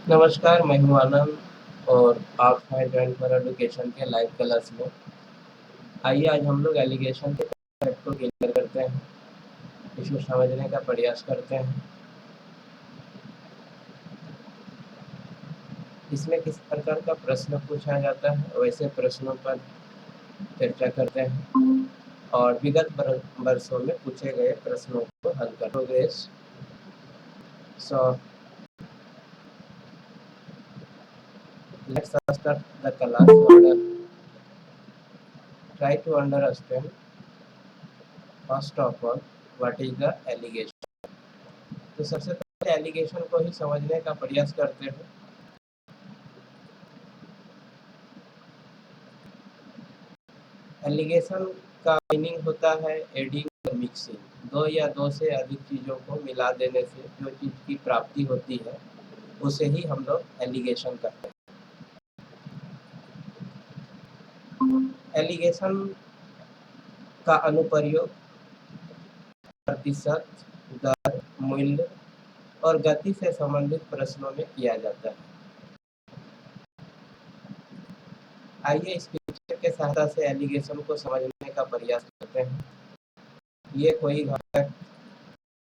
नमस्कार, मैं हूँ आनंद और आप हैं जॉइन फॉर एजुकेशन के लाइव क्लास में। आइए आज हम लोग एलिगेशन के कॉन्सेप्ट को क्लियर करते हैं, इसको समझने का प्रयास करते हैं। इसमें किस प्रकार का प्रश्न पूछा जाता है, वैसे प्रश्नों पर चर्चा करते हैं और विगत वर्षों में पूछे गए प्रश्नों को हल कर progress. So let's start the class order. Try to understand first of all what is the allegation. तो सबसे पहले एलिगेशन को ही समझने का प्रयास करते हैं। एलिगेशन का मीनिंग होता है एडिंग और मिक्सिंग, दो या दो से अधिक चीज़ों को मिला देने से जो चीज़ की प्राप्ति होती है उसे ही हम लोग एलिगेशन कहते हैं। एलिगेशन का अनुप्रयोग प्रतिशत, दर, मूल्य और गति से संबंधित प्रश्नों में किया जाता है। आइए इस पिक्चर के सहायता से एलिगेशन को समझने का प्रयास करते हैं। ये कोई घटक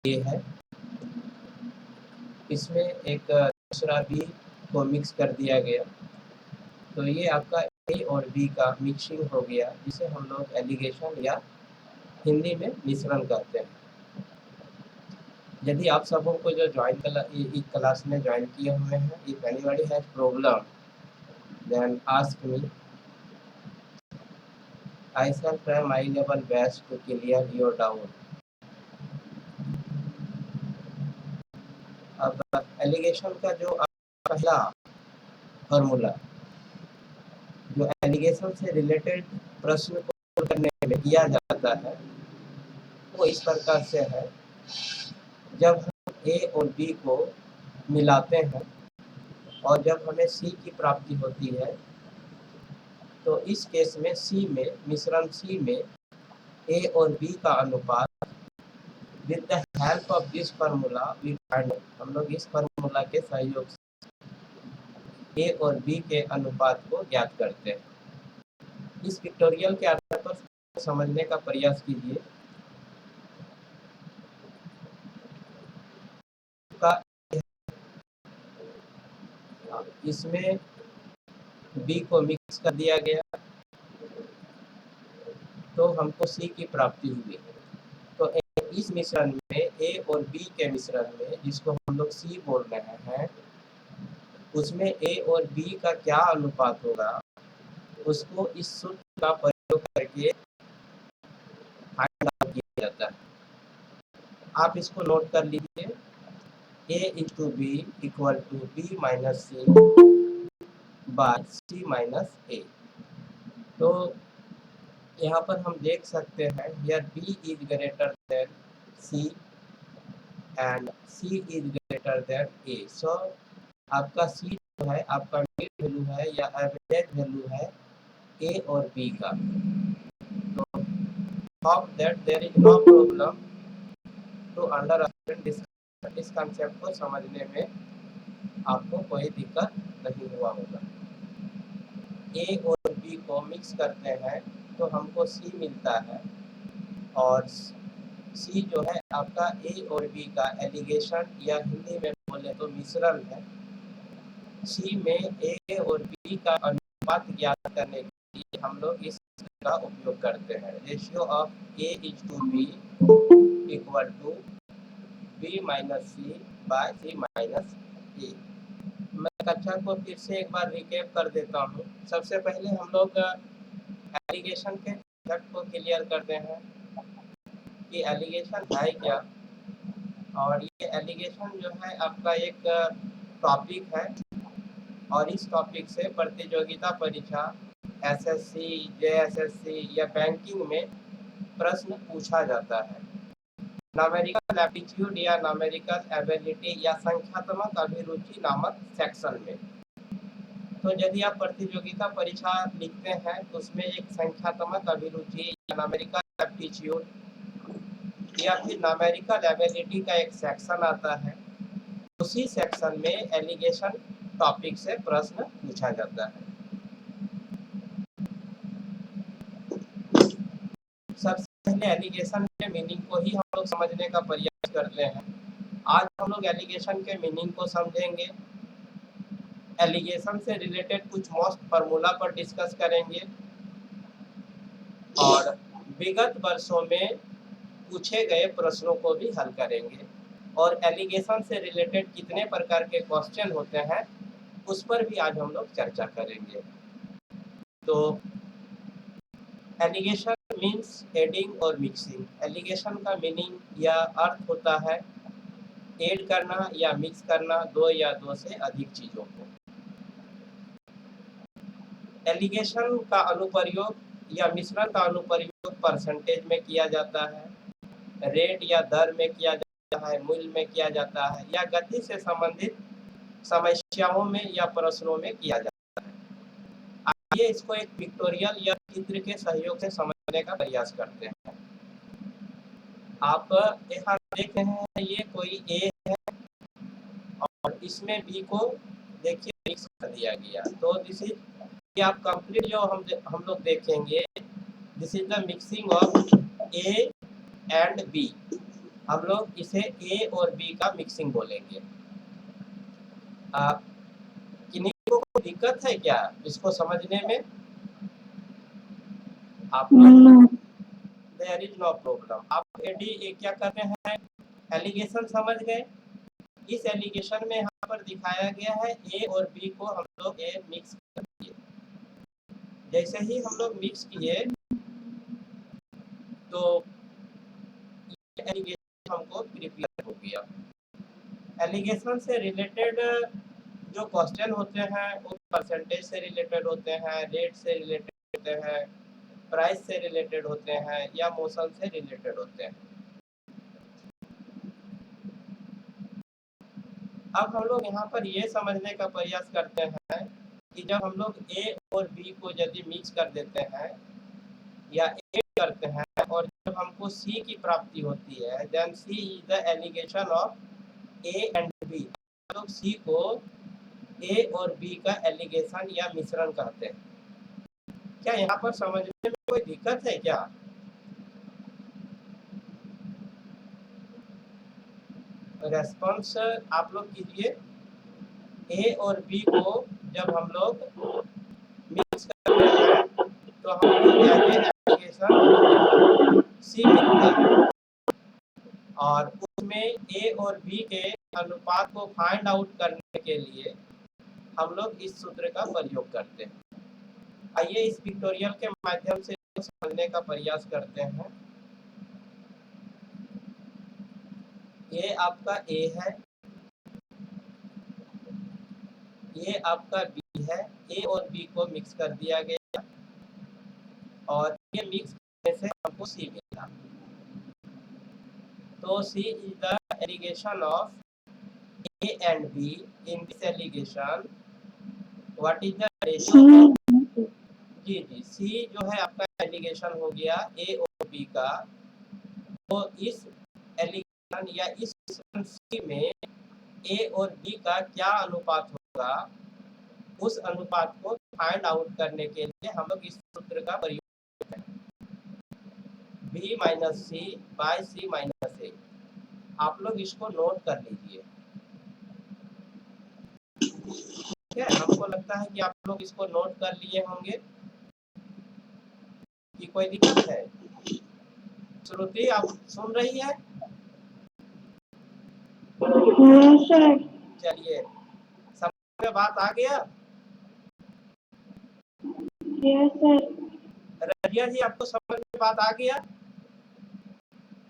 ए है, इसमें एक दूसरा बी को मिक्स कर दिया गया, तो ये आपका ए और बी का मिक्सिंग हो गया, जिसे हम लोग एलिगेशन या हिंदी में मिश्रण कहते हैं। यदि आप सबों को जो इस क्लास में ज्वाइन किए हुए हैं, if anybody has problem then ask me, I shall try my level best to clear your doubt. अब एलिगेशन का जो पहला फॉर्मूला जो एलिगेशन से रिलेटेड प्रश्न को करने में किया जाता है वो इस प्रकार से है। जब हम ए और बी को मिलाते हैं और जब हमें सी की प्राप्ति होती है तो इस केस में सी में मिश्रण सी में ए और बी का अनुपात with the help of this formula we find, हम लोग इस फार्मूला के सहयोग से ए और बी के अनुपात को ज्ञात करते हैं। इस पिक्टोरियल के आधार पर समझने का प्रयास कीजिए। इसमें बी को मिक्स कर दिया गया तो हमको सी की प्राप्ति हुई। तो इस मिश्रण में ए और बी के मिश्रण में जिसको हम लोग सी बोल रहे हैं, उसमें ए और बी का क्या अनुपात होगा उसको इस सूत्र का प्रयोग करके फाइंड आउट किया जाता है। आप इसको नोट कर लीजिए, A/B equal to B minus C by C minus A। तो यहाँ पर हम देख सकते हैं here B is greater than C and C is greater than A। So आपका C जो है आपका मीन वैल्यू है या एवरेज वैल्यू है A और B का। तो of that there is no problem to understand इस कंसेप्ट को समझने में आपको कोई दिक्कत नहीं हुआ होगा। ए और बी को मिक्स करते हैं तो हमको सी मिलता है और सी जो है आपका ए और बी का एलिगेशन या हिंदी में बोले तो मिश्रण है। सी में ए और बी का अनुपात ज्ञात करने के लिए हम लोग इस का उपयोग करते हैं। Ratio of A is to B equal to B minus C by C minus A. मैं कक्षा को फिर से एक बार रिकैप कर देता हूँ। सबसे पहले हम लोग एलिगेशन के कंसेप्ट को क्लियर करते हैं कि एलिगेशन है क्या, और ये एलिगेशन जो है आपका एक टॉपिक है और इस टॉपिक से प्रतियोगिता परीक्षा एसएससी, जेएसएससी या बैंकिंग में प्रश्न पूछा जाता है। न्यूमेरिकल एप्टीट्यूड या न्यूमेरिकल एबिलिटी या संख्यात्मक अभिरुचि नामक सेक्शन में। तो यदि आप प्रतियोगिता परीक्षा लिखते हैं तो उसमें एक संख्यात्मक अभिरुचि या न्यूमेरिकल एप्टीट्यूड या फिर न्यूमेरिकल एबिलिटी का एक सेक्शन आता है। उसी सेक्शन में एलिगेशन टॉपिक से प्रश्न पूछा जाता है। सबसे पहले एलिगेशन के मीनिंग को ही हम लोग समझने का प्रयास करते हैं। आज हम लोग एलिगेशन के मीनिंग को समझेंगे, एलिगेशन से रिलेटेड कुछ मोस्ट फार्मूला पर डिस्कस करेंगे और विगत वर्षों में पूछे गए प्रश्नों को भी हल करेंगे और एलिगेशन से रिलेटेड कितने प्रकार के क्वेश्चन होते हैं उस पर भी आज हम लोग चर्चा करेंगे। तो एलिगेशन मीन्स एडिंग और मिक्सिंग। एलिगेशन का मीनिंग या अर्थ होता है ऐड करना या मिक्स करना दो या दो से अधिक चीजों को। एलिगेशन का अनुप्रयोग या मिश्रण का अनुप्रयोग परसेंटेज में किया जाता है, रेट या दर में किया जाता है, मूल्य में किया जाता है या गति से संबंधित समस्याओं में या प्रश्नों में किया जाता है। आइए इसको एक पिक्टोरियल या चित्र के सहयोग से समझने का प्रयास करते हैं। आप यहाँ देख रहे हैं ये कोई ए है और इसमें बी को देखिए मिक्स कर दिया गया। तो दिस इज ये आप कंप्लीट जो हम लोग देखेंगे, this is the mixing of A and B. हम लोग इसे ए और बी का मिक्सिंग बोलेंगे। किन्हीं को कोई दिक्कत है क्या इसको समझने में? आप लोग देयर इज नो प्रॉब्लम। आप एडी क्या कर रहे हैं, एलिगेशन समझ गए। इस एलिगेशन में यहाँ पर दिखाया गया है ए और बी को हम लोग मिक्स कर दिए। जैसे ही हम लोग मिक्स किए तो एलिगेशन हमको प्रिपेयर हो गया। एलिगेशन से रिलेटेड जो क्वेश्चन होते हैं वो परसेंटेज से रिलेटेड होते हैं, रेट से रिलेटेड होते हैं, प्राइस से रिलेटेड होते हैं या मोशन से रिलेटेड होते हैं। अब हम लोग यहाँ पर ये समझने का प्रयास करते हैं कि जब हम लोग ए और बी को यदि मिक्स कर देते हैं या ऐड करते हैं और जब हमको सी की प्राप्ति होती है, then C is the allegation of A and B. हम लोग सी को ए और बी का एलिगेशन या मिश्रण कहते हैं। क्या यहाँ पर समझने में कोई दिक्कत है क्या? रेस्पॉन्स आप लोग कीजिए। ए और बी को जब हम लोग मिक्स करते हैं तो हमको एलिगेशन सी मिलता है और उसमें ए और बी के अनुपात को फाइंड आउट करने के लिए हम लोग इस सूत्र का प्रयोग करते हैं। आइए इस पिक्टोरियल के माध्यम से समझने का प्रयास करते हैं। ये आपका ए है, ये आपका बी है। ए और बी को मिक्स कर दिया गया और ये मिक्स करने से हमको सी मिला। तो C is the allegation of A and B. In this allegation what is the ratio? जी सी जो है आपका एलिगेशन हो गया ए और बी का। तो इस एलिगेशन या इस सी में ए और बी का क्या अनुपात होगा, उस अनुपात को फाइंड आउट करने के लिए हम लोग इस सूत्र का प्रयोग करते हैं, B minus C by C minus ए। आप लोग इसको नोट कर लीजिए। ठीक है, हमको लगता है कि आप लोग इसको नोट कर लिए होंगे। कि कोई दिक्कत है? श्रुति आप सुन रही है? चलिए, समझ में बात आ गया? Yes sir. रजिया जी आपको समझ में बात आ गया?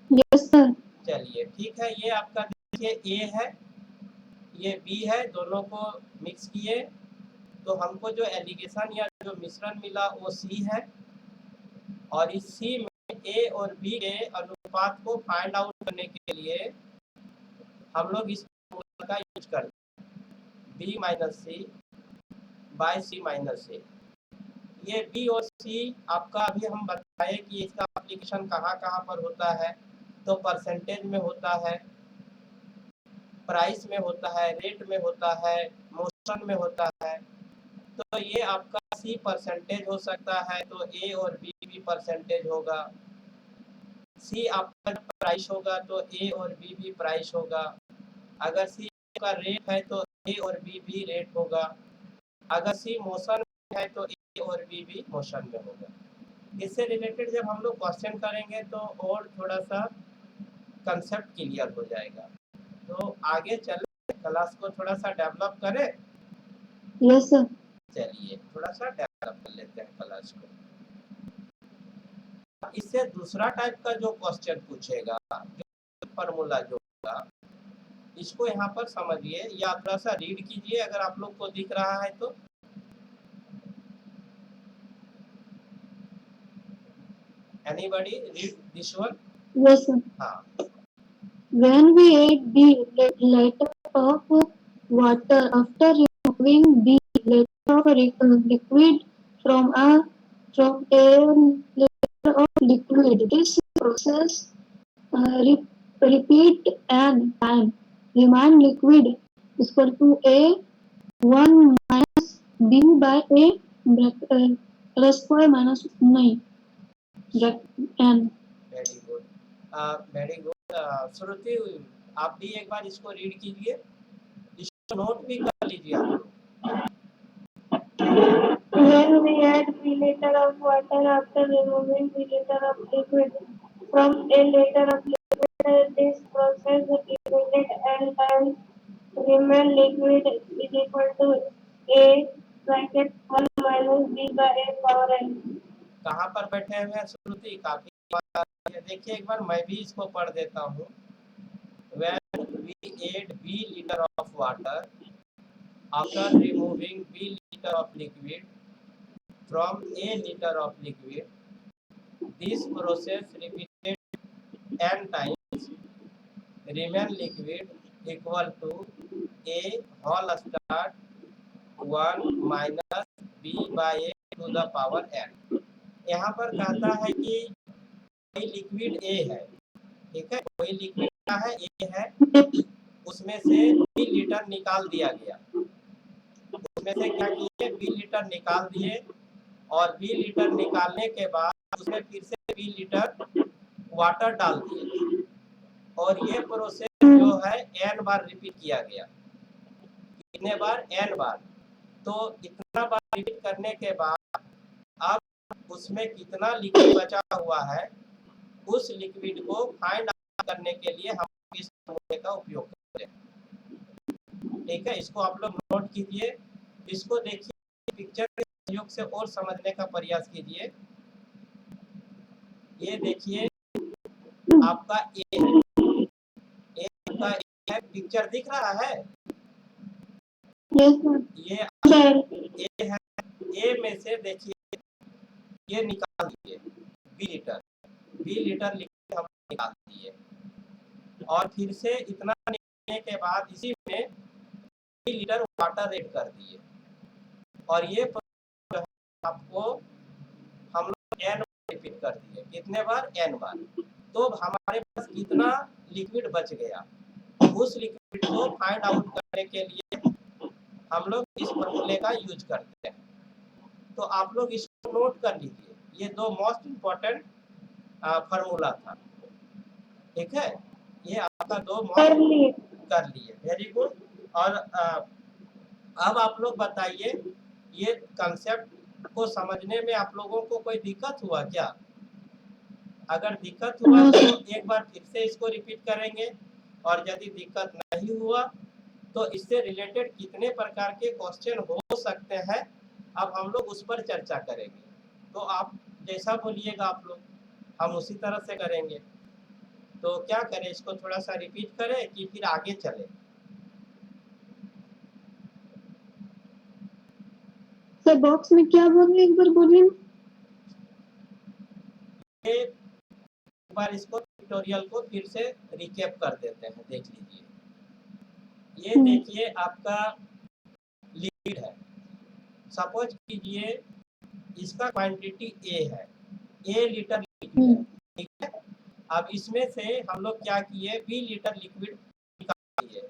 Yes sir. चलिए ठीक है, ये आपका देखिए ए है, ये बी है, दोनों को मिक्स किए तो हमको जो एलिगेशन या जो मिश्रण मिला वो सी है और इस सी में ए और बी के अनुपात को फाइंड आउट करने के लिए हम लोग इस फॉर्मूला का यूज करते हैं, B minus C by C minus ए। ये बी और सी आपका अभी हम बताए कि इसका एप्लीकेशन कहाँ कहाँ पर होता है। तो परसेंटेज में होता है, प्राइस में होता है, रेट में होता है, मोशन में होता है। तो ये आपका सी परसेंटेज हो सकता है, तो ए और बी भी परसेंटेज होगा। सी आपका प्राइस होगा तो ए और बी भी प्राइस होगा। अगर सी का रेट है तो ए और बी भी रेट होगा। अगर सी मोशन में है तो ए और बी भी मोशन में होगा। इससे रिलेटेड जब हम लोग क्वेश्चन करेंगे तो और थोड़ा सा कंसेप्ट क्लियर हो जाएगा। तो आगे चले, क्लास को थोड़ा सा डेवलप करें। Yes sir. चलिए थोड़ा सा डेवलप कर लेते हैं क्लास को। इससे दूसरा टाइप का जो क्वेश्चन पूछेगा, जो फॉर्मूला जो होगा, इसको यहाँ पर समझिए या थोड़ा सा रीड कीजिए अगर आप लोग को दिख रहा है तो। Anybody read this one? Yes sir. हाँ। When we add the later of water after removing the later of liquid from a layer of liquid, this process repeat and time remain liquid is equal to A1 minus B by A square minus 9 n. Very good, very good. Shruti, आप भी एक बार इसको read कीजिए, इसको note भी कर लीजिए आप लोग। When we add milliliter of water after removing milliliter of liquid from a liter of liquid, this process repeated and time remain liquid is equal to A bracket 1 minus B by A power n. कहाँ पर बैठे हुए हैं श्रुति? काफी देखिए एक बार मैं भी इसको पढ़ देता हूँ। When we add B liter of water after removing B liter of liquid from A liter of liquid, this process repeated n times remain liquid equal to A whole star 1 minus B by A to the power n। यहाँ पर कहता है कि कोई liquid A है, ठीक है, कोई लिक्विड क्या है, ए है, उसमें से बी लीटर निकाल दिया गया। उसमें से क्या किए, बी लीटर निकाल दिए और बी लीटर निकालने के बाद उसमें फिर से बी लीटर वाटर डाल दिए और ये प्रोसेस जो है एन बार रिपीट किया गया। कितने बार? एन बार। तो इतना बार रिपीट करने के बाद अब उसमें कितना लिक्विड बचा हुआ है, उस लिक्विड को फाइंड आउट करने के लिए हम इस फॉर्मूले का उपयोग करते हैं। ठीक है, इसको आप लोग नोट कीजिए, इसको देखिए, पिक्चर के सहयोग से और समझने का प्रयास कीजिए। ये देखिए आपका ए आपका ए है, पिक्चर दिख रहा है? ये ए है, ए में से देखिए ये निकाल दिए बी लीटर लिक्विड हम निकाल दिए और फिर से इतना निकालने के बाद इसी में बी लीटर वाटर ऐड कर दिए और ये आपको हम लोग एन बार रिपीट कर दिए। कितने बार? एन बार। तो हमारे पास कितना लिक्विड बच गया, उस लिक्विड को फाइंड आउट करने के लिए हम लोग इस फॉर्मूले का यूज करते हैं। तो आप लोग इसको नोट कर लीजिए, ये दो मोस्ट इम्पोर्टेंट फॉर्मूला था। ठीक है, ये आपका दो मोस्ट कर लिए। Very good. और अब आप लोग बताइए, ये कंसेप्ट को समझने में आप लोगों को कोई दिक्कत हुआ क्या? अगर दिक्कत हुआ तो एक बार फिर से इसको रिपीट करेंगे और यदि दिक्कत नहीं हुआ तो इससे रिलेटेड कितने प्रकार के क्वेश्चन हो सकते हैं, अब हम लोग उस पर चर्चा करेंगे। तो आप जैसा बोलिएगा आप लोग, हम उसी तरह से करेंगे। तो क्या करें, इसको थोड़ा सा रिपीट करें कि फिर आगे चले? सर बॉक्स में क्या बोल रहे, एक बार बोलिए। एक बार इसको ट्यूटोरियल को फिर से रिकैप कर देते हैं, देख लीजिए। ये देखिए आपका लिक्विड है, सपोज कीजिए इसका क्वांटिटी ए है, ए लीटर लिक्विड है, ठीक है। अब इसमें से हम लोग क्या किए, बी लीटर लिक्विड निकाल दिए,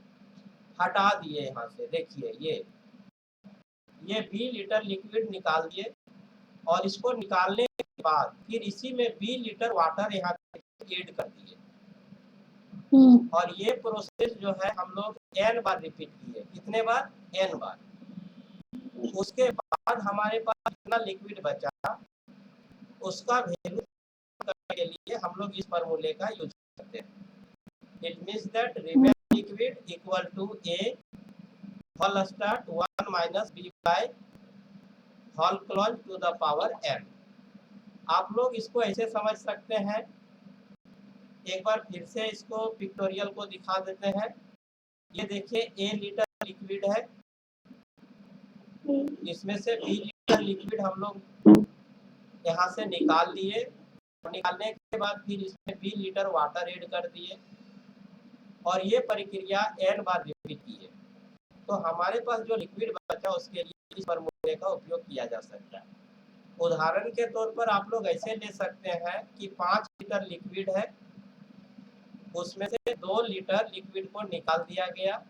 हटा दिए यहाँ से। देखिए ये ये B लीटर लिक्विड निकाल दिए और इसको निकालने के बाद फिर इसी में B लीटर वाटर यहाँ ऐड कर दिए और ये प्रोसेस जो है हम लोग n बार रिपीट किए। कितने बार? n बार। उसके बाद हमारे पास जितना लिक्विड बचा उसका वैल्यू करने के लिए हम लोग इस फार्मूले का यूज करते हैं। It means that remaining liquid equal to A whole star 1 minus B by whole close to the power n। आप लोग इसको ऐसे समझ सकते हैं, एक बार फिर से इसको पिक्टोरियल को दिखा देते हैं। ये देखिए A लीटर लिक्विड है, इसमें से B लीटर लिक्विड हम लोग यहाँ से निकाल लिए और निकालने के बाद फिर इसमें B लीटर वाटर ऐड कर दिए और ये प्रक्रिया n बार रिपीट की है। तो हमारे पास जो लिक्विड बचा उसके लिए इस फार्मूले का उपयोग किया जा सकता है। उदाहरण के तौर पर आप लोग ऐसे ले सकते हैं कि 5 लीटर लिक्विड है, उसमें से 2 लीटर लिक्विड को निकाल दिया गया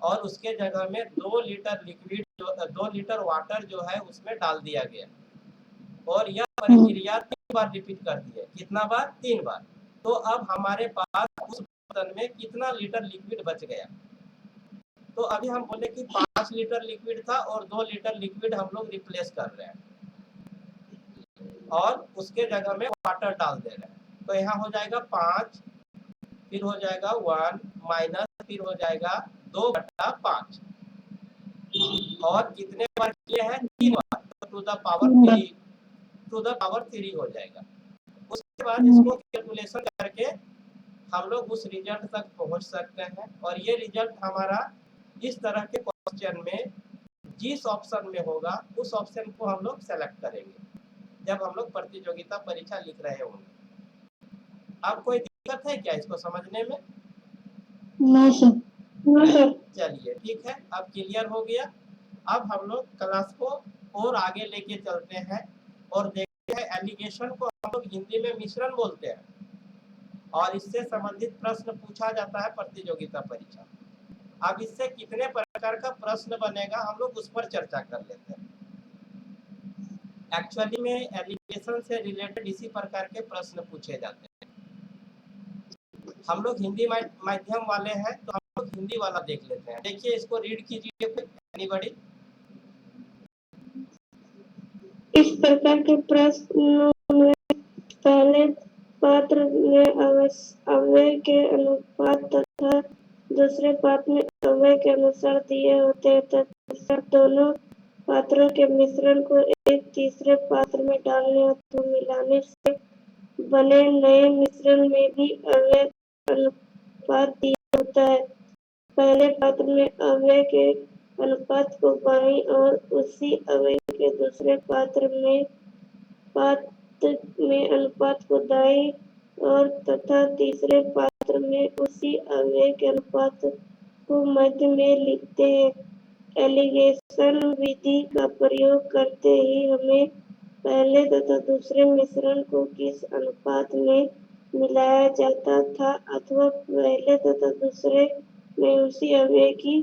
और उसके जगह में 2 लीटर लिक्विड 2 लीटर वाटर जो है उसमें डाल दिया गया और यह प्रक्रिया 3 बार रिपीट कर दी है। कितना बार? 3 बार। तो अब हमारे पास उस बर्तन में कितना लीटर लिक्विड बच गया? तो अभी हम बोले कि 5 लीटर लिक्विड था और 2 लीटर लिक्विड हम लोग रिप्लेस कर रहे हैं और उसके जगह में वाटर डाल दे रहे हैं। तो यहाँ हो जाएगा 5, फिर हो जाएगा 1 माइनस, फिर हो जाएगा 2/5 और कितने बार किए हैं? 3 बार। तो टू द पावर 3 हो जाएगा। उसके बाद इसको कैलकुलेशन करके हम लोग उस रिजल्ट तक पहुंच सकते हैं और ये रिजल्ट हमारा इस तरह के क्वेश्चन में जिस ऑप्शन में होगा उस ऑप्शन को हम लोग सेलेक्ट करेंगे जब हम लोग प्रतियोगिता परीक्षा लिख रहे होंगे। अब कोई दिक्कत है क्या इसको समझने में? नहीं। चलिए ठीक है, अब क्लियर हो गया। अब हम लोग क्लास को और आगे लेके चलते हैं और देखते हैं एलिगेशन को हम लोग हिंदी में मिश्रण बोलते हैं और इससे संबंधित प्रश्न पूछा जाता है प्रतियोगिता परीक्षा। अब इससे कितने प्रकार का प्रश्न बनेगा हम लोग उस पर चर्चा कर लेते हैं। एक्चुअली में एलिगेशन से रिलेटेड इसी प्रकार के प्रश्न पूछे जाते हैं। हम लोग हिंदी माध्यम वाले हैं तो हम लोग हिंदी वाला देख लेते हैं। देखिए इसको रीड कीजिए एनीबॉडी। इस प्रकार के प्रश्नों में पहले पात्र में अव्यय के अनुपात तथा दूसरे पात्र में अव्यय के अनुसार दिए होते हैं तथा दोनों पात्रों के मिश्रण को एक तीसरे पात्र में डालने अथवा मिलाने से बने नए मिश्रण में भी अव्यय अनुपात दिया होता है। पहले पात्र में अव्यय के अनुपात को बाईं और उसी अव्यय के दूसरे पात्र में अनुपात को दाईं और तथा तीसरे पात्र में उसी अव्यय के अनुपात को मध्य में लिखते हैं। एलिगेशन विधि का प्रयोग करते ही हमें पहले तथा दूसरे मिश्रण को किस अनुपात में मिलाया जाता था अथवा पहले तथा दूसरे में उसी अव्यय की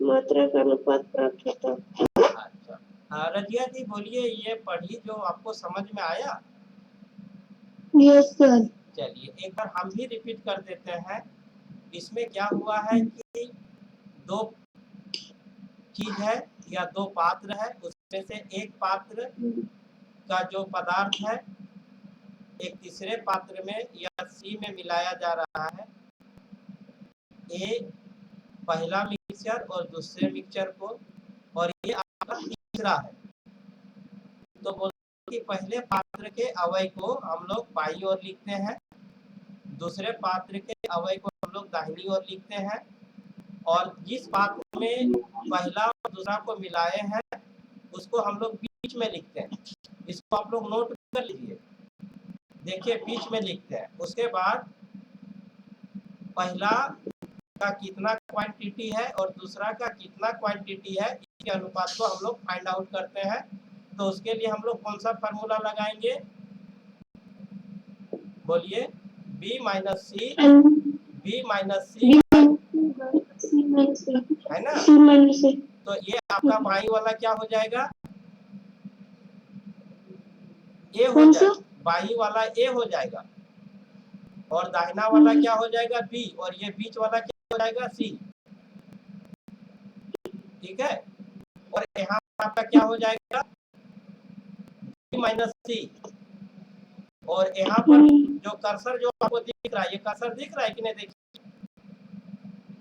मात्रा का अनुपात प्राप्त होता। अच्छा, रजिया जी बोलिए, ये पढ़ी जो आपको समझ में आया? Yes sir. चलिए एक बार हम भी रिपीट कर देते हैं। इसमें क्या हुआ है कि 2 चीज है या 2 पात्र है, उसमें से एक पात्र का जो पदार्थ है एक तीसरे पात्र में या सी में मिलाया जा रहा है। ए पहला मिक्सचर और दूसरे मिक्सचर को, और ये आपका तीसरा है। तो बोलते कि पहले पात्र के अवयव को हम लोग बाईं ओर लिखते हैं, दूसरे पात्र के अवयव को हम लोग दाहिनी ओर लिखते हैं और जिस पात्र में पहला और दूसरा को मिलाए हैं उसको हम लोग बीच में लिखते हैं। इसको आप लोग नोट कर लीजिए। देखिए बीच में लिखते हैं। उसके बाद पहला का कितना क्वांटिटी है और दूसरा का कितना क्वांटिटी है, इसके अनुपात को हम लोग फाइंड आउट करते हैं। तो उसके लिए हम लोग कौन सा फार्मूला लगाएंगे? बोलिए। B माइनस सी है ना? तो ये आपका बाई वाला क्या हो जाएगा, ए हो कौन सा? जाएगा, बाई वाला ए हो जाएगा और दाहिना वाला क्या हो जाएगा बी, और ये बीच वाला क्या हो जाएगा सी। ठीक है, और यहाँ आपका क्या हो जाएगा बी माइनस सी, और यहाँ पर जो कर्सर जो आपको दिख रहा है, ये कर्सर दिख रहा है कि नहीं,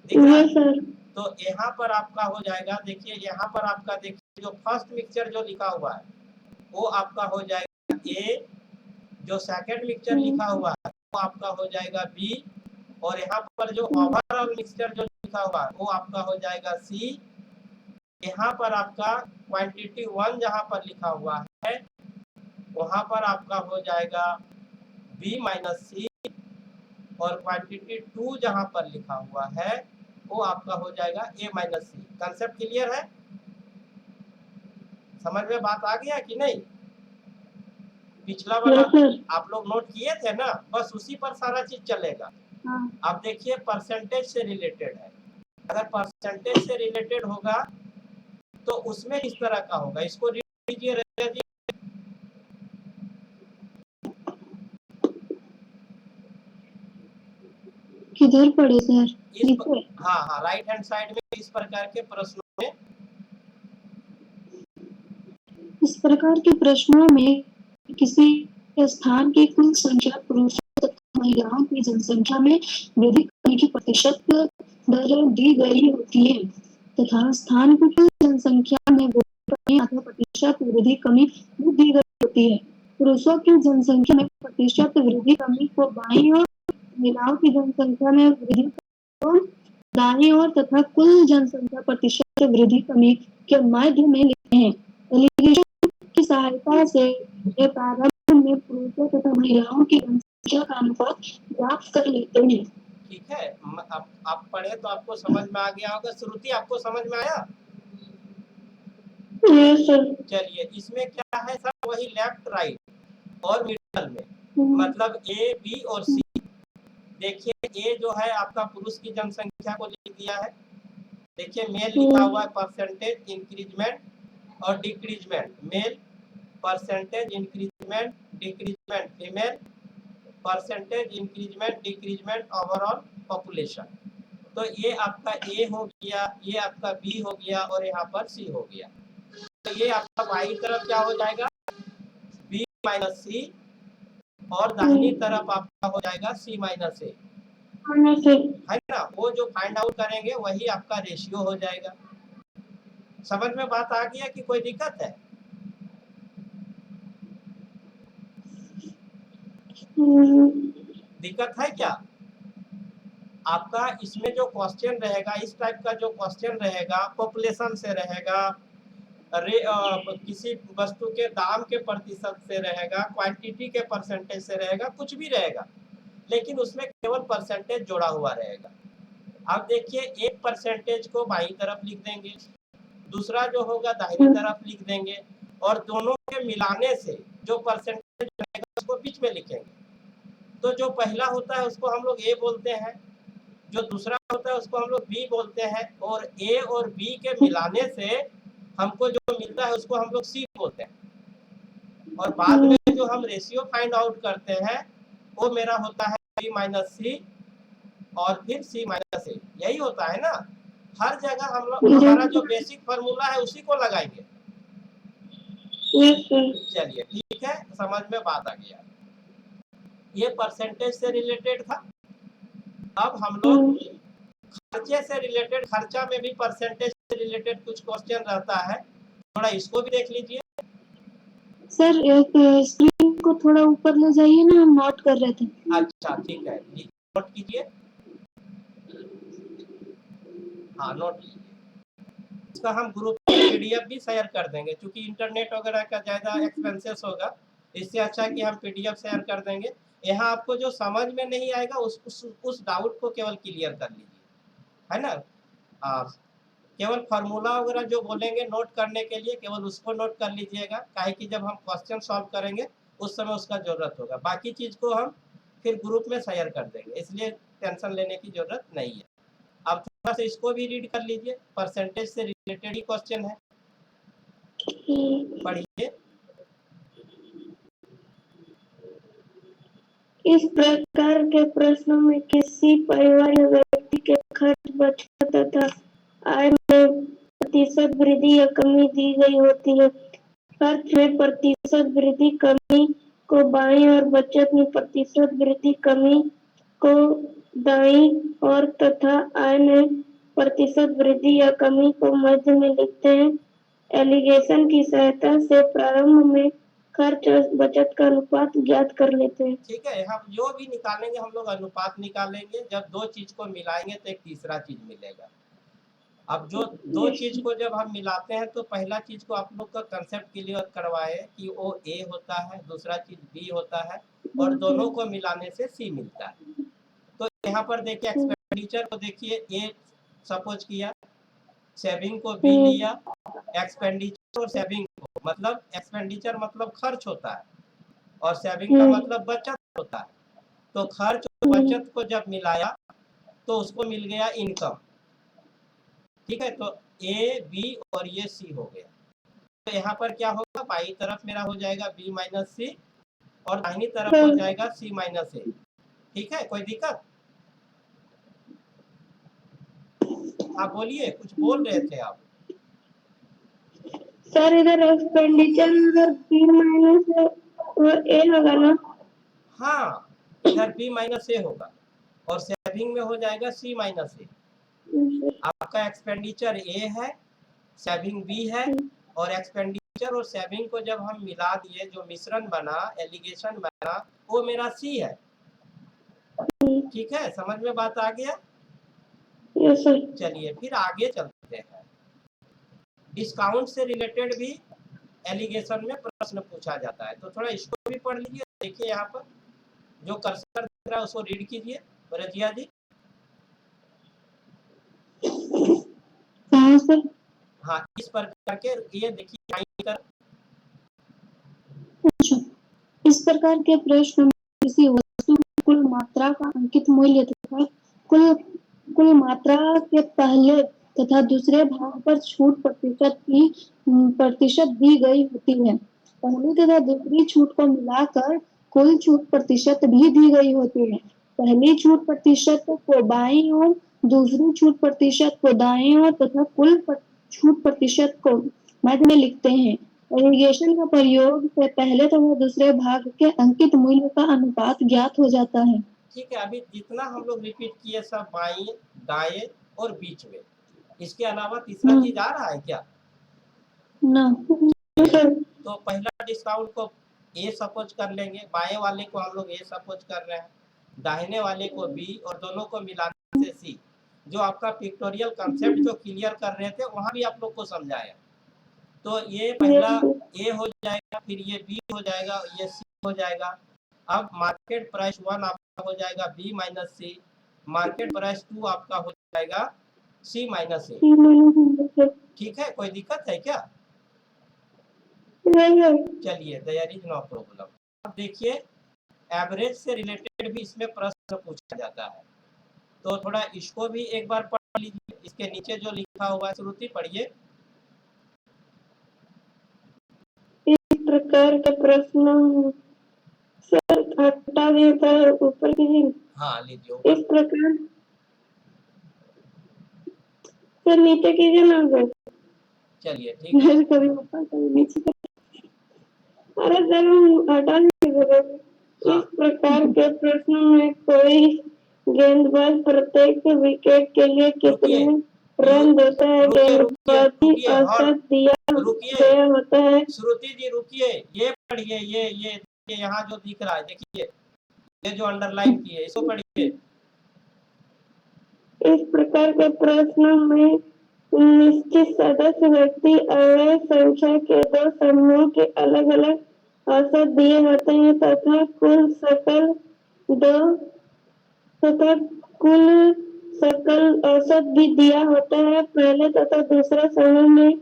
दिख रहा है? सर। तो यहाँ पर आपका हो जाएगा, देखिए यहाँ पर आपका देखिए जो फर्स्ट मिक्सचर जो लिखा हुआ है वो आपका हो जाएगा ए, जो सेकंड मिक्सचर लिखा हुआ है वो आपका हो जाएगा बी, और यहाँ पर जो ओवरऑल मिक्सचर जो लिखा हुआ है वो आपका हो जाएगा सी। यहाँ पर आपका क्वांटिटी 1 जहाँ पर लिखा हुआ है वहाँ पर आपका हो जाएगा बी माइनस सी, और क्वांटिटी 2 जहाँ पर लिखा हुआ है वो आपका हो जाएगा ए माइनस सी। कंसेप्ट क्लियर है, समझ में बात आ गया कि नहीं? पिछला वाला आप लोग नोट किए थे ना, बस उसी पर सारा चीज चलेगा। अब देखिए परसेंटेज से रिलेटेड है, अगर परसेंटेज से रिलेटेड होगा तो उसमें किस तरह का होगा, इसको रीड कीजिए रजिया जी। किधर पढ़े सर? हाँ हाँ, राइट हैंड साइड में इस प्रकार के प्रश्नों में, इस प्रकार के प्रश्नों में किसी स्थान की कुल संख्या पुरुषों तथा महिलाओं की जनसंख्या में वृद्धि करने की प्रतिशत दर दी गई होती है तथा स्थान की कुल जनसंख्या में वृद्धि अथवा प्रतिशत वृद्धि कमी दी गई होती है। पुरुषों की जनसंख्या में प्रतिशत वृद्धि कमी को बाईं ओर, महिलाओं की जनसंख्या में वृद्धि को दाईं ओर तथा कुल जनसंख्या प्रतिशत वृद्धि कमी के मध्य में लिखते हैं। एलिगेशन की सहायता से प्रारंभ में पुरुषों तथा महिलाओं की जनसंख्या का अनुपात प्राप्त कर लेते हैं। ठीक है, आप पढ़े तो आपको समझ में आ गया होगा। श्रुति आपको समझ में आया? चलिए, इसमें क्या है सर, वही लेफ्ट राइट और मिडल में, मतलब ए बी और सी। देखिए ए जो है आपका पुरुष की जनसंख्या को लिख दिया है, देखिए मेल लिखा हुआ है परसेंटेज इंक्रीजमेंट और decrement, male percentage increment decrement, female percentage increment decrement overall population. तो ये आपका ए हो गया, ये आपका बी हो गया और यहाँ पर सी हो गया। तो ये आपका बाई तरफ क्या हो जाएगा बी माइनस सी, और दाहिनी तरफ आपका हो जाएगा सी माइनस ए, है ना? वो जो फाइंड आउट करेंगे वही आपका रेशियो हो जाएगा। समझ में बात आ गया कि कोई दिक्कत है? दिक्कत है क्या आपका? इसमें जो क्वेश्चन रहेगा, इस टाइप का जो क्वेश्चन रहेगा, पॉपुलेशन से रहेगा, किसी वस्तु के दाम के प्रतिशत से रहेगा, क्वांटिटी के परसेंटेज से रहेगा, कुछ भी रहेगा, लेकिन उसमें केवल परसेंटेज जोड़ा हुआ रहेगा। अब देखिए एक परसेंटेज को बाईं तरफ लिख देंगे, दूसरा जो होगा दाहिनी तरफ लिख देंगे, और दोनों के मिलाने से जो परसेंटेज रहेगा उसको बीच में लिखेंगे। तो जो पहला होता है उसको हम लोग ए बोलते हैं, जो दूसरा होता है उसको हम लोग बी बोलते हैं, और ए और बी के मिलाने से हमको जो मिलता है उसको हम लोग सी बोलते हैं। और बाद में जो हम रेशियो फाइंड आउट करते हैं वो मेरा होता है बी माइनस सी और फिर सी माइनस ए, यही होता है ना। हर जगह हम लोग हमारा जो बेसिक फार्मूला है उसी को लगाएंगे। चलिए ठीक है, समझ में बात आ गया। ये परसेंटेज से रिलेटेड था। अब हम लोग खर्चे से रिलेटेड, खर्चा में भी परसेंटेज से रिलेटेड कुछ क्वेश्चन रहता है, थोड़ा इसको भी देख लीजिए। सर एक स्क्रीन को थोड़ा ऊपर ले जाइए ना, हम नोट कर रहे थे। अच्छा ठीक है, नोट कीजिए। हाँ नोट कीजिए। इसका हम ग्रुप में पीडीएफ भी शेयर कर देंगे, क्योंकि इंटरनेट वगैरह का ज़्यादा एक्सपेंसेस होगा, इससे अच्छा कि हम पीडीएफ शेयर कर देंगे। यहाँ आपको जो समझ में नहीं आएगा उस डाउट को केवल क्लियर कर लीजिए, है ना। केवल फार्मूला वगैरह जो बोलेंगे नोट करने के लिए, केवल उसको नोट कर लीजिएगा, काहे कि जब हम क्वेश्चन सॉल्व करेंगे उस समय उसका ज़रूरत होगा। बाकी चीज़ को हम फिर ग्रुप में शेयर कर देंगे, इसलिए टेंशन लेने की ज़रूरत नहीं है। अब थोड़ा सा इसको भी रीड कर लीजिए, परसेंटेज से रिलेटेड ही क्वेश्चन है, पढ़िए। इस प्रकार के प्रश्नों में किसी परिवार या व्यक्ति के खर्च बचत तथा आय में प्रतिशत वृद्धि या कमी दी गई होती है। खर्च में प्रतिशत वृद्धि कमी को बाईं और बचत में प्रतिशत वृद्धि कमी को दाईं और तथा आय में प्रतिशत वृद्धि या कमी को मध्य में लिखते हैं। एलिगेशन की सहायता से प्रारंभ में खर्च और बचत का अनुपात ज्ञात कर लेते हैं। ठीक है, हम जो भी निकालेंगे हम लोग अनुपात निकालेंगे, जब दो चीज को मिलाएंगे तो एक तीसरा चीज मिलेगा। अब जो दो चीज को जब हम मिलाते हैं तो पहला चीज को आप लोग का कंसेप्ट क्लियर करवाए कि वो ए होता है, दूसरा चीज बी होता है, और दोनों को मिलाने से सी मिलता है। तो यहाँ पर देखिए एक्सपेंडिचर को देखिए, ए सपोज किया, सेविंग को बी लिया, एक्सपेंडिचर और सेविंग को, मतलब एक्सपेंडिचर मतलब खर्च होता है और सेविंग का मतलब बचत होता है। तो खर्च और बचत को जब मिलाया तो उसको मिल गया इनकम। ठीक है, तो ए बी और ये सी हो गया। तो यहाँ पर क्या होगा, बाई तरफ मेरा हो जाएगा बी माइनस सी और दाहिनी तरफ हो जाएगा सी माइनस ए। ठीक है, कोई दिक्कत? आप बोलिए, कुछ बोल रहे थे आप। सर इधर एक्सपेंडिचर इधर बी माइनस ए होगा ना? हाँ, इधर बी माइनस ए होगा और सेविंग में हो जाएगा सी माइनस ए। आपका एक्सपेंडिचर ए है, सेविंग बी है, और एक्सपेंडिचर और सेविंग को जब हम मिला दिए, जो मिश्रण बना, एलिगेशन बना, वो मेरा सी है। ठीक है, समझ में बात आ गया? Yes sir. चलिए फिर आगे चलते हैं। डिस्काउंट से रिलेटेड भी एलिगेशन में प्रश्न पूछा जाता है, तो थोड़ा इसको भी पढ़ लीजिए। देखिए यहाँ पर जो कर्सर दिख रहा है उसको रीड कीजिए रजिया जी। हाँ, इस प्रकार के, ये देखिए अच्छा, इस प्रकार के प्रश्न में किसी वस्तु की कुल मात्रा का अंकित मूल्य तथा कुल मात्रा के पहले तथा दूसरे भाग पर छूट प्रतिशत दी गई होती है। पहली तथा दूसरी छूट को मिलाकर कुल छूट प्रतिशत भी दी गई होती है। पहली छूट प्रतिशत को बाईं ओर, दूसरी छूट प्रतिशत को दाईं ओर तथा कुल छूट प्रतिशत को मध्य में लिखते हैं। एलिगेशन का प्रयोग से पहले तथा दूसरे भाग के अंकित मूल्य का अनुपात ज्ञात हो जाता है। ठीक है, अभी जितना हम लोग रिपीट किए सब बाएं, दाएं और बीच में, इसके अलावा तीसरा चीज आ रहा है क्या? ना। तो पहला डिस्काउंट को ए सपोज कर लेंगे, बाएं वाले को हम लोग ए सपोज कर रहे हैं, दाहिने वाले को बी, और दोनों को मिलाने से सी। जो आपका पिक्टोरियल कंसेप्ट जो क्लियर कर रहे थे वहां भी आप लोग को समझाया। तो ये पहला ए हो जाएगा, फिर ये बी हो जाएगा, ये सी हो जाएगा। अब मार्केट प्राइस 1 आपका हो जाएगा बी माइनस सी, मार्केट प्राइस 2 आपका हो जाएगा सी माइनस ए। ठीक है, कोई दिक्कत है क्या? चलिए, देयर इज नो प्रॉब्लम। अब देखिए एवरेज से रिलेटेड भी इसमें प्रश्न पूछा जाता है, तो थोड़ा इसको भी एक बार पढ़ लीजिए। इसके नीचे जो लिखा हुआ है श्रुति पढ़िए। इस प्रकार के प्रश्न सर हटा देता है ऊपर कीजिए। हाँ लीजिए। इस प्रकार सर नीचे कीजिए ना सर। चलिए ठीक है। कभी ऊपर कभी नीचे। अरे सर हटा दीजिए। इस प्रकार के प्रश्नों में कोई गेंदबाज प्रत्येक विकेट के लिए कितने रन देता है, गेंदबाजी औसत दिया गया होता है। श्रुति जी रुकिए, ये पढ़िए, ये यहाँ जो दिख रहा है देखिए, ये जो अंडरलाइन की है इसको पढ़िए। इस प्रकार के प्रश्न में निश्चित सदस्य व्यक्ति अवयव संख्या के दो समूह के अलग अलग औसत दिए होते हैं तथा कुल सकल औसत भी दिया होता है। पहले तथा दूसरा समूह में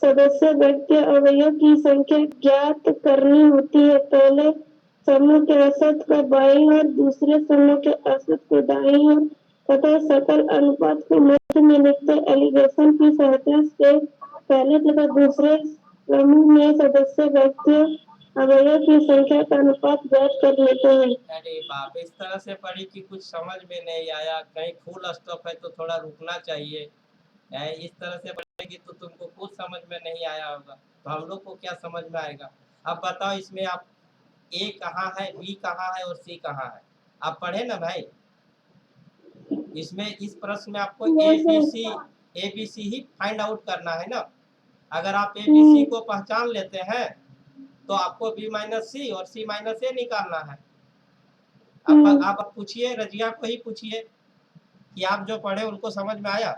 सदस्य व्यक्ति अवयव की संख्या ज्ञात करनी होती है। पहले समूह के औसत को बाईं और दूसरे समूह के औसत को दाईं ओर तथा सकल अनुपात को मध्य तथ्य में लिखते एलिगेशन की सहायता से पहले तथा दूसरे समूह में सदस्य व्यक्तियों अवयवों की संख्या का अनुपात ज्ञात कर लेते हैं। अरे बाप, इस तरह से पढ़ी कि कुछ समझ में नहीं आया, कहीं फुल स्टॉप है तो थोड़ा रुकना चाहिए। इस तरह से पढ़ेगी तो तुमको कुछ समझ में नहीं आया होगा, तो हम लोग को क्या समझ में आएगा। अब बताओ इसमें आप ए कहाँ है, बी कहाँ है और सी कहाँ है, आप पढ़े ना भाई। इसमें इस प्रश्न में आपको ए बी सी ही फाइंड आउट करना है ना। अगर आप ए बी सी को पहचान लेते हैं तो आपको बी माइनस सी और सी माइनस ए निकालना है। आप पूछिए, रजिया को ही पूछिए कि आप जो पढ़े उनको समझ में आया।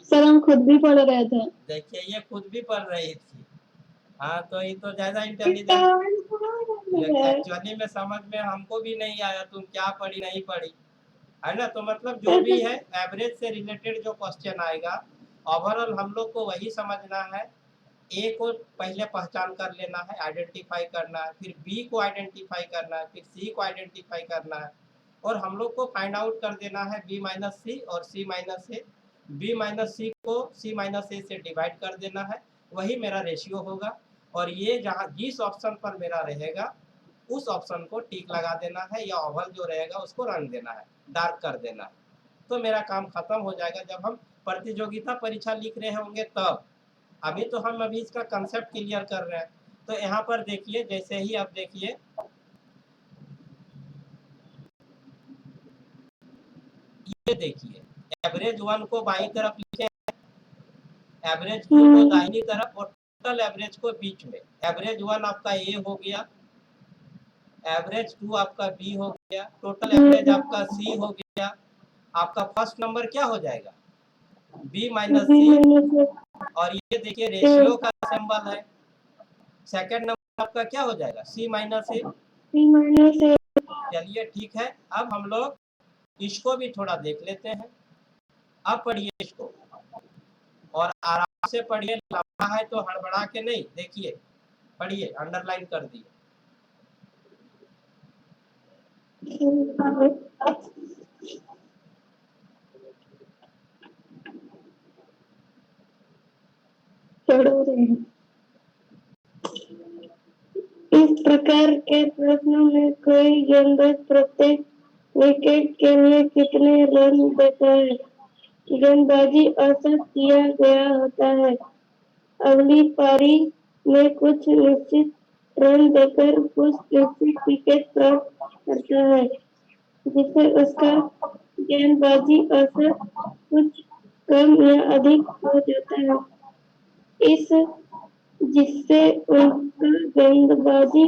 सर हम खुद भी पढ़ रहे थे। देखिए ये खुद भी पढ़ रही थी। हाँ तो ये तो ज्यादा इंटेलिजेंट एक्चुअली में समझ में हमको भी नहीं आया तुम क्या पढ़ी नहीं पढ़ी, है ना। तो मतलब जो भी है एवरेज से रिलेटेड जो क्वेश्चन आएगा ओवरऑल हम लोग को वही समझना है। ए को पहले पहचान कर लेना है, आइडेंटिफाई करना है, फिर बी को आइडेंटिफाई करना है, फिर सी को आइडेंटिफाई करना है, और हम लोग को फाइंड आउट कर देना है बी माइनस सी और सी माइनस ए। बी माइनस सी को सी माइनस ए से डिवाइड कर देना है, वही मेरा रेशियो होगा। और ये जहाँ जिस ऑप्शन पर मेरा रहेगा उस ऑप्शन को टिक लगा देना है, या ओवल जो रहेगा उसको रंग देना है, डार्क कर देना है, तो मेरा काम खत्म हो जाएगा। जब हम प्रतियोगिता परीक्षा लिख रहे होंगे तब, अभी तो हम अभी इसका कंसेप्ट क्लियर कर रहे हैं। तो यहाँ पर देखिए, जैसे ही आप देखिए ये देखिए एवरेज 1 को बाईं तरफ लिखे, एवरेज 2 को दाहिनी तरफ और टोटल एवरेज को बीच में। एवरेज 1 आपका ए हो गया, एवरेज 2 आपका बी हो गया, टोटल एवरेज आपका सी हो गया। आपका फर्स्ट नंबर क्या हो जाएगा, बी माइनस सी, और ये देखिए रेशियो का सिंबल है। सेकंड नंबर आपका क्या हो जाएगा, सी माइनस ए। चलिए ठीक है, अब हम लोग इसको भी थोड़ा देख लेते हैं। अब पढ़िए इसको और आराम से पढ़िए, लंबा है तो हड़बड़ा के नहीं, देखिए पढ़िए, अंडरलाइन कर दिए। इस प्रकार के प्रश्नों में कोई गेंदबाज प्रत्येक विकेट के लिए कितने रन देता है, गेंदबाजी औसत किया गया होता है। अगली पारी में कुछ निश्चित रन देकर कुछ निश्चित विकेट प्राप्त करता है, जिससे उसका गेंदबाजी औसत कुछ कम या अधिक हो जाता है। जिससे उनका गेंदबाजी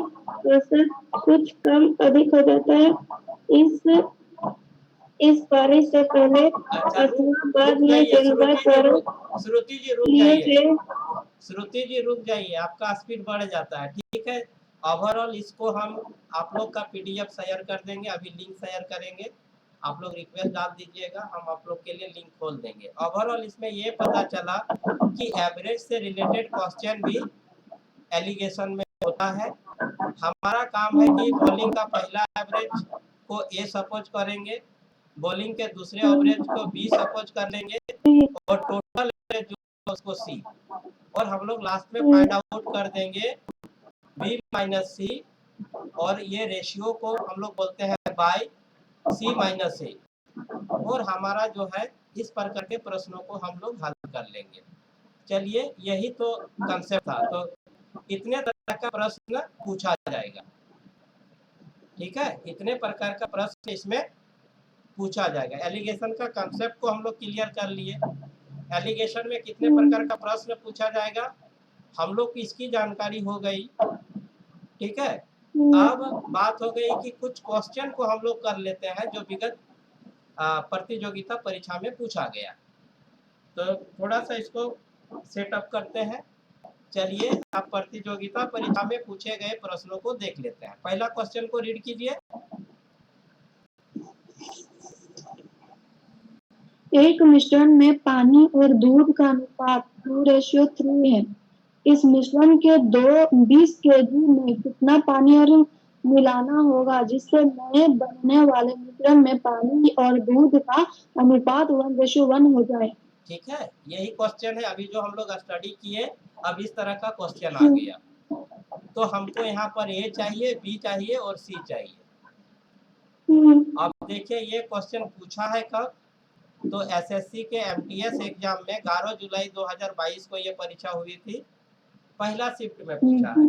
औसत कुछ कम अधिक हो जाता है। इस पारी से पहले अथवा बाद में गेंदबाज द्वारा श्रुति जी रुक लिए जाइए, गए श्रुति जी रुक जाइए, आपका स्पीड बढ़ जाता है, ठीक है। ओवरऑल इसको हम आप लोग का पीडीएफ शेयर कर देंगे, अभी लिंक शेयर करेंगे, आप लोग रिक्वेस्ट डाल दीजिएगा, हम आप लोग के लिए लिंक खोल देंगे। ओवरऑल इसमें ये पता चला कि एवरेज से रिलेटेड क्वेश्चन भी एलिगेशन में होता है। हमारा काम है कि बॉलिंग का पहला एवरेज को ए सपोज करेंगे, बॉलिंग के दूसरे एवरेज को बी सपोज कर लेंगे, और टोटल एवरेज जो उसको सी, और हम लोग लास्ट में फाइंड आउट कर देंगे बी माइनस सी, और ये रेशियो को हम लोग बोलते हैं बाय सी माइनस ए, और हमारा जो है इस प्रकार के प्रश्नों को हम लोग हल कर लेंगे। चलिए यही तो कंसेप्ट था। तो इतने तरह का प्रश्न पूछा जाएगा, ठीक है, इतने प्रकार का प्रश्न इसमें पूछा जाएगा। एलिगेशन का कंसेप्ट को हम लोग क्लियर कर लिए, एलिगेशन में कितने प्रकार का प्रश्न पूछा जाएगा हम लोग की इसकी जानकारी हो गई, ठीक है। अब बात हो गई कि कुछ क्वेश्चन को हम लोग कर लेते हैं जो विगत प्रतियोगिता परीक्षा में पूछा गया। तो थोड़ा सा इसको सेटअप करते हैं। चलिए आप प्रतियोगिता परीक्षा में पूछे गए प्रश्नों को देख लेते हैं। पहला क्वेश्चन को रीड कीजिए। एक मिश्रण में पानी और दूध का अनुपात 2:3 है। इस मिश्रण के 20 kg में कितना पानी और मिलाना होगा, जिससे नए बनने वाले मिश्रण में पानी और दूध का अनुपात 1:1 हो जाए। ठीक है, यही क्वेश्चन है अभी जो हम लोग स्टडी किए। अब इस तरह का क्वेश्चन आ गया, तो हमको यहाँ पर ए चाहिए, बी चाहिए और सी चाहिए। अब देखिए ये क्वेश्चन पूछा है कब, तो एसएससी के एमटीएस एग्जाम में 11 जुलाई 2022 को ये परीक्षा हुई थी, पहला शिफ्ट में पूछा है।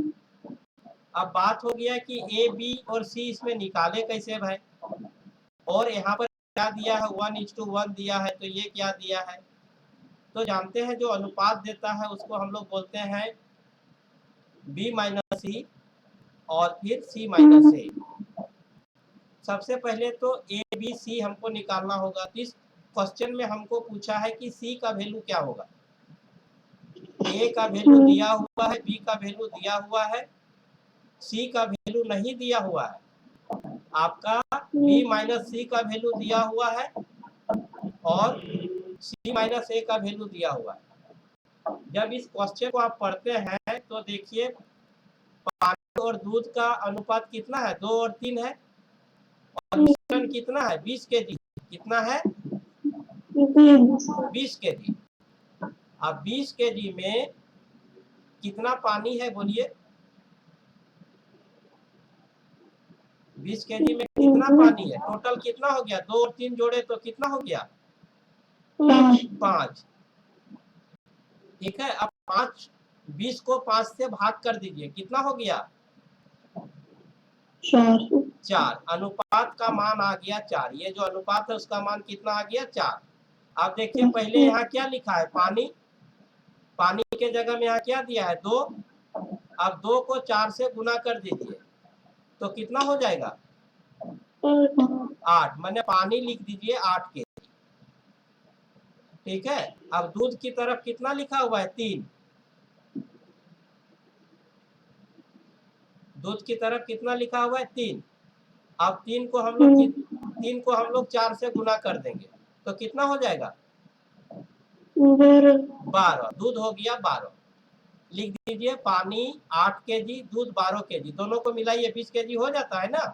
अब बात हो गया कि ए बी और सी इसमें निकाले कैसे भाई, और यहाँ पर क्या दिया है 1:1 दिया है, तो ये क्या दिया है, तो जानते हैं जो अनुपात देता है उसको हम लोग बोलते हैं बी माइनस सी और फिर सी माइनस ए। सबसे पहले तो ए बी सी हमको निकालना होगा। इस क्वेश्चन में हमको पूछा है कि सी का वैल्यू क्या होगा। ए का वैल्यू दिया हुआ है, बी का वैल्यू दिया हुआ है, सी का वैल्यू नहीं दिया हुआ है। आपका बी माइनस सी का वैल्यू दिया हुआ है और सी माइनस ए का वैल्यू दिया हुआ है। जब इस क्वेश्चन को आप पढ़ते हैं तो देखिए पानी और दूध का अनुपात कितना है, 2 और 3 है, और मिश्रण कितना है 20 केजी। कितना है 20 केजी। अब 20 केजी में कितना पानी है बोलिए, 20 केजी में कितना पानी है, टोटल कितना हो गया, 2 और 3 जोड़े तो कितना हो गया 5। ठीक है, अब 20 को 5 से भाग कर दीजिए, कितना हो गया 4। अनुपात का मान आ गया 4। ये जो अनुपात है उसका मान कितना आ गया 4। अब देखिए पहले यहाँ क्या लिखा है, पानी, पानी के जगह में यहाँ क्या दिया है 2। अब 2 को 4 से गुना कर दीजिए तो कितना हो जाएगा 8, मैंने पानी लिख दीजिए 8 के। ठीक है, अब दूध की तरफ कितना लिखा हुआ है 3। दूध की तरफ कितना लिखा हुआ है 3। अब 3 को हम लोग 4 से गुना कर देंगे तो कितना हो जाएगा 12। दूध हो गया 12। लिख दीजिए पानी 8 केजी, दूध 12 केजी, दोनों को मिलाइए 20 केजी हो जाता है ना।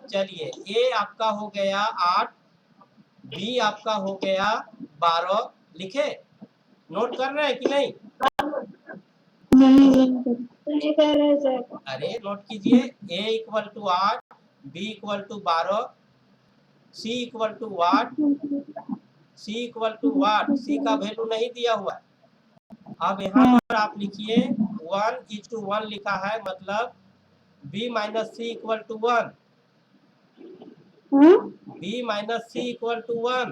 चलिए ए आपका हो गया 8, बी आपका हो गया 12। लिखे, नोट कर रहे हैं कि नहीं, अरे नोट कीजिए। A equal to 8, B equal to 12, C equal to what, C equal to what, C का वैल्यू नहीं दिया हुआ है। अब यहाँ पर आप लिखिए 1:1 लिखा है, मतलब B minus C equal to 1, B minus C equal to 1।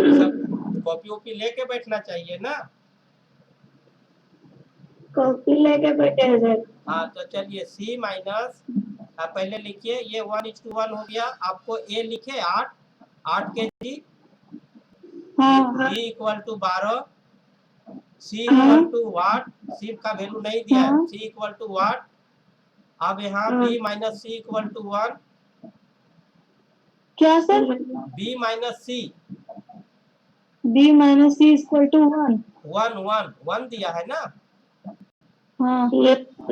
सब कॉपी वॉपी लेके बैठना चाहिए ना, कॉपी लेके बैठे हैं सर। हाँ तो चलिए सी माइनस, आप पहले लिखिए ये 1:1 हो गया। आपको ए लिखे 8 KG, B equal to 12, C equal to what, C का वैल्यू नहीं दिया है, सी इक्वल टू वाट। अब यहाँ B minus C equal to 1। क्या sir, B minus C, B minus C equal to 1। 1 दिया है ना, हाँ,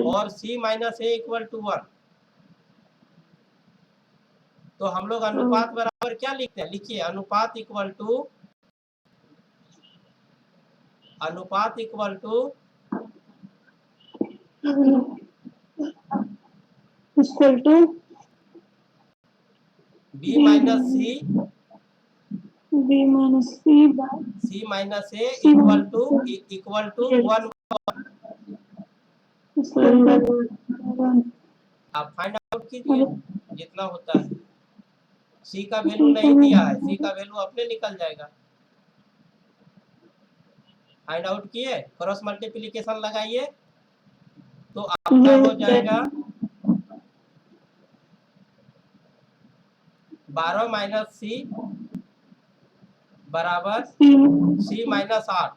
और C minus A equal to 1। तो हम लोग अनुपात बराबर क्या लिखते हैं, लिखिए अनुपात equal to equal to B minus C, B minus C by C minus A equal to 1। आप फाइंड आउट कीजिए जितना होता है। सी का वैल्यू नहीं दिया है, सी का वैल्यू अपने निकल जाएगा। फाइंड आउट किए, क्रॉस मल्टीप्लिकेशन लगाइए तो आपका हो जाएगा 12 माइनस सी बराबर सी माइनस 8।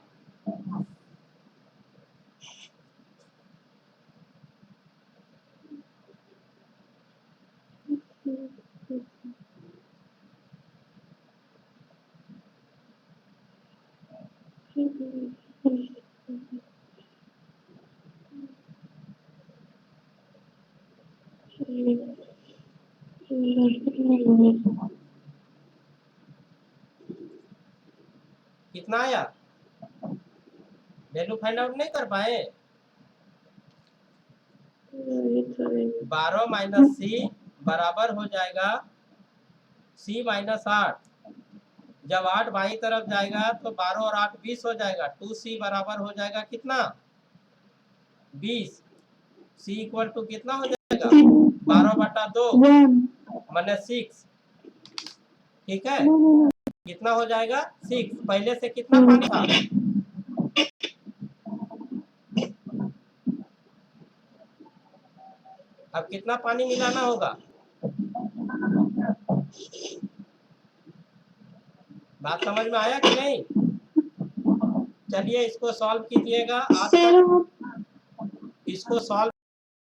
कितना आया? वैल्यू फाइंड आउट नहीं कर पाए? 12 माइनस सी बराबर हो जाएगा सी माइनस 8। जब 8 बाई तरफ जाएगा तो 12 और 8 20 हो जाएगा। 2c बराबर हो जाएगा कितना? 20। c इक्वल टू कितना हो जाएगा? 12/2 माने 6। ठीक है, कितना हो जाएगा? 6। पहले से कितना पानी था? अब कितना पानी मिलाना होगा? बात समझ में आया कि नहीं? चलिए इसको सॉल्व कीजिएगा। आज तक इसको सॉल्व